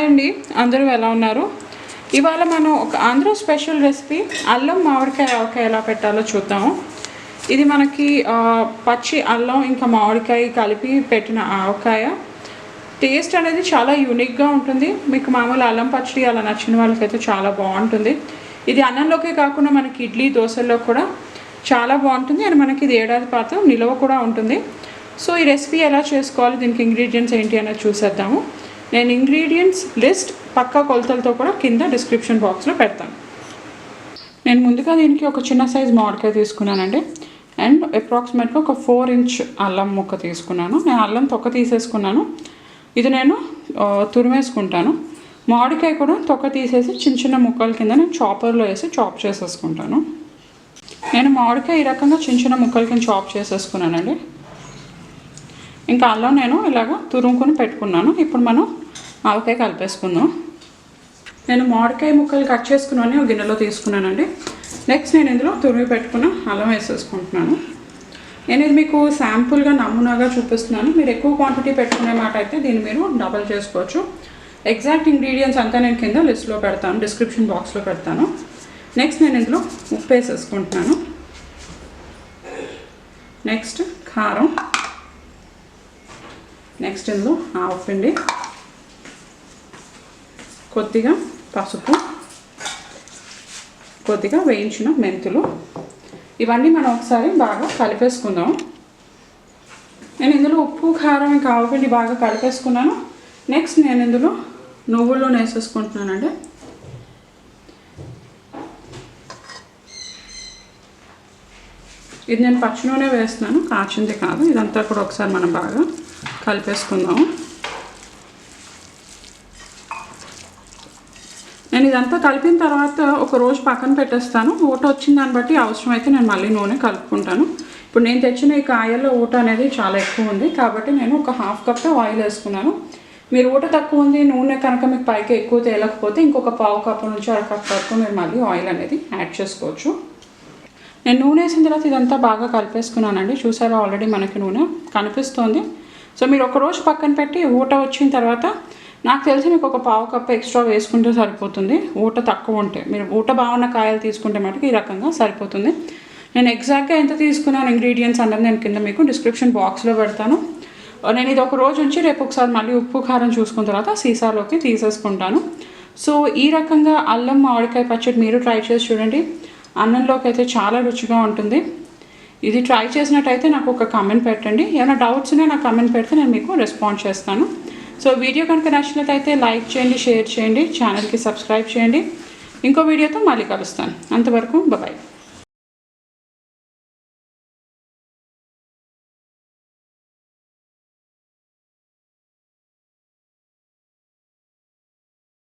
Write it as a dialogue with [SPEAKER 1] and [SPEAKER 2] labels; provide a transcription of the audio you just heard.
[SPEAKER 1] అండి, అందరూ ఎలా ఉన్నారు? ఇవాళ మనం ఒక ఆంధ్ర స్పెషల్ రెసిపీ అల్లం మామిడికాయ ఆవకాయ ఎలా పెట్టాలో చూద్దాము. ఇది మనకి పచ్చి అల్లం ఇంకా మామిడికాయ కలిపి పెట్టిన ఆవకాయ. టేస్ట్ అనేది చాలా యూనిక్గా ఉంటుంది. మీకు మామూలు అల్లం పచ్చడి అలా నచ్చిన వాళ్ళకైతే చాలా బాగుంటుంది. ఇది అన్నంలోకే కాకుండా మనకి ఇడ్లీ దోశల్లో కూడా చాలా బాగుంటుంది. అండ్ మనకి ఇది ఏడాది పాటు నిల్వ కూడా ఉంటుంది. సో ఈ రెసిపీ ఎలా చేసుకోవాలి, దీనికి ఇంగ్రీడియంట్స్ ఏంటి అనేది చూసేద్దాము. నేను ఇంగ్రీడియంట్స్ లిస్ట్ పక్కా కొలతలతో కూడా కింద డిస్క్రిప్షన్ బాక్స్లో పెడతాను. నేను ముందుగా దీనికి ఒక చిన్న సైజ్ మామిడికాయ తీసుకున్నానండి. అండ్ అప్రాక్సిమేట్గా ఒక 4 ఇంచ్ అల్లం ముక్క తీసుకున్నాను. నేను అల్లం తొక్క తీసేసుకున్నాను. ఇది నేను తురిమేసుకుంటాను. మామిడికాయ కూడా తొక్క తీసేసి చిన్న చిన్న ముక్కల కింద నేను చాపర్లో వేసి చాప్ చేసేసుకుంటాను. నేను మామిడికాయ ఈ రకంగా చిన్న చిన్న ముక్కల కింద చాప్ చేసేసుకున్నానండి. ఇంకా అల్లం నేను ఇలాగ తురుముకొని పెట్టుకున్నాను. ఇప్పుడు మనం ఆవకాయ కలిపేసుకుందాం. నేను మామిడికాయ ముక్కలు కట్ చేసుకున్నాను, ఒక గిన్నెలో తీసుకున్నానండి. నెక్స్ట్ నేను ఇందులో తురిమి పెట్టుకున్న అల్లం వేసేసుకుంటున్నాను. నేను ఇది మీకు శాంపుల్గా నమూనాగా చూపిస్తున్నాను. మీరు ఎక్కువ క్వాంటిటీ పెట్టుకునే మాట అయితే దీన్ని మీరు డబల్ చేసుకోవచ్చు. ఎగ్జాక్ట్ ఇంగ్రీడియంట్స్ అంతా నేను కింద లిస్ట్లో పెడతాను, డిస్క్రిప్షన్ బాక్స్లో పెడతాను. నెక్స్ట్ నేను ఇందులో ఉప్పు వేసేసుకుంటున్నాను. నెక్స్ట్ కారం, నెక్స్ట్ ఇందులో ఆవపిండి, కొద్దిగా పసుపు, కొద్దిగా వేయించిన మెంతులు. ఇవన్నీ మనం ఒకసారి బాగా కలిపేసుకుందాం. నేను ఇందులో ఉప్పు కారం ఇంకా ఆవపిండి బాగా కలిపేసుకున్నాను. నెక్స్ట్ నేను ఇందులో నువ్వుల నూనె వేసేసుకుంటున్నానండి. ఇది నేను పచ్చి నూనె వేస్తున్నాను, కాచింది కాదు. ఇదంతా కూడా ఒకసారి మనం బాగా కలిపేసుకుందాము. నేను ఇదంతా కలిపిన తర్వాత ఒక రోజు పక్కన పెట్టేస్తాను. ఊట వచ్చిన దాన్ని బట్టి అవసరమైతే నేను మళ్ళీ నూనె కలుపుకుంటాను. ఇప్పుడు నేను తెచ్చిన ఈ కాయల్లో ఊట అనేది చాలా ఎక్కువ ఉంది కాబట్టి నేను ఒక 1/2 కప్ ఆయిల్ వేసుకున్నాను. మీరు ఊట తక్కువ ఉంది, నూనె కనుక మీకు పైకి ఎక్కువ తేలకపోతే ఇంకొక 1/2 కప్పు నుంచి 1/2 కప్ వరకు మీరు మళ్ళీ ఆయిల్ అనేది యాడ్ చేసుకోవచ్చు. నేను నూనె వేసిన తర్వాత ఇదంతా బాగా కలిపేసుకున్నానండి. చూసారా, ఆల్రెడీ మనకి నూనె కనిపిస్తుంది. సో మీరు ఒక రోజు పక్కన పెట్టి ఊట వచ్చిన తర్వాత నాకు తెలిసి మీకు ఒక 1/2 కప్ ఎక్స్ట్రా వేసుకుంటే సరిపోతుంది. ఊట తక్కువ ఉంటే, మీరు ఊట బాగున్న కాయలు తీసుకుంటే మటుకు ఈ రకంగా సరిపోతుంది. నేను ఎగ్జాక్ట్గా ఎంత తీసుకున్నాను ఇంగ్రీడియంట్స్ అన్నది నేను కింద మీకు డిస్క్రిప్షన్ బాక్స్లో పెడతాను. నేను ఇది ఒక రోజు ఉంచి రేపు ఒకసారి మళ్ళీ ఉప్పు కారం చూసుకున్న తర్వాత సీసాలోకి తీసేసుకుంటాను. సో ఈ రకంగా అల్లం మామిడికాయ పచ్చడి మీరు ట్రై చేసి చూడండి. అన్నంలోకి అయితే చాలా రుచిగా ఉంటుంది. ఇది ట్రై చేసినట్టయితే నాకు ఒక కామెంట్ పెట్టండి. ఏమైనా డౌట్స్ ఉన్నా నాకు కామెంట్ పెడితే నేను మీకు రెస్పాండ్ చేస్తాను. సో వీడియో కనుక నచ్చినట్లయితే లైక్ చేయండి, షేర్ చేయండి, ఛానల్కి సబ్స్క్రైబ్ చేయండి. ఇంకో వీడియోతో మళ్ళీ కలుస్తాను. అంతవరకు బాయ్.